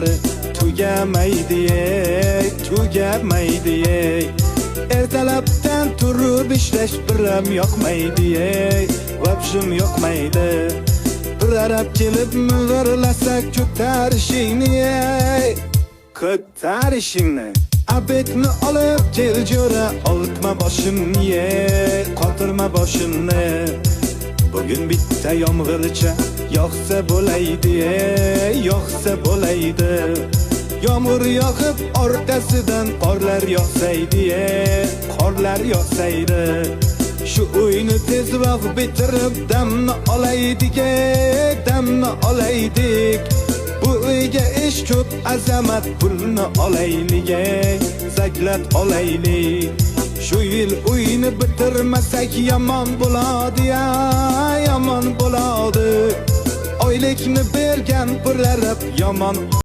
ishlari tugamaydi, tugamaydi. Ertalabdan turib ishlash biram yoqmaydi, vobshim yoqmaydi. Bir arab kelib mug'irlasak ko'tarishingni, ko'tarishingni. Abetni olib kel jo'ra, oltma boshimni, qotirma boshimni. Bugün bitta yomg'ircha yoqsa bo'laydi, yoqsa bo'laydi. Yomg'ir yoqib orqasidan qorlar yoqsaydi, qorlar yoqsaydi. Shu uyni tezroq bitirib damni olaydik, damni olaydik. Bu uyga ish ko'p, azamat pulni olaylik, zaklat olaylik. Shu yil uyni bitirmasak yomon bo'ladi, yomon bo'ladi. Oylikni bergan pullar yomon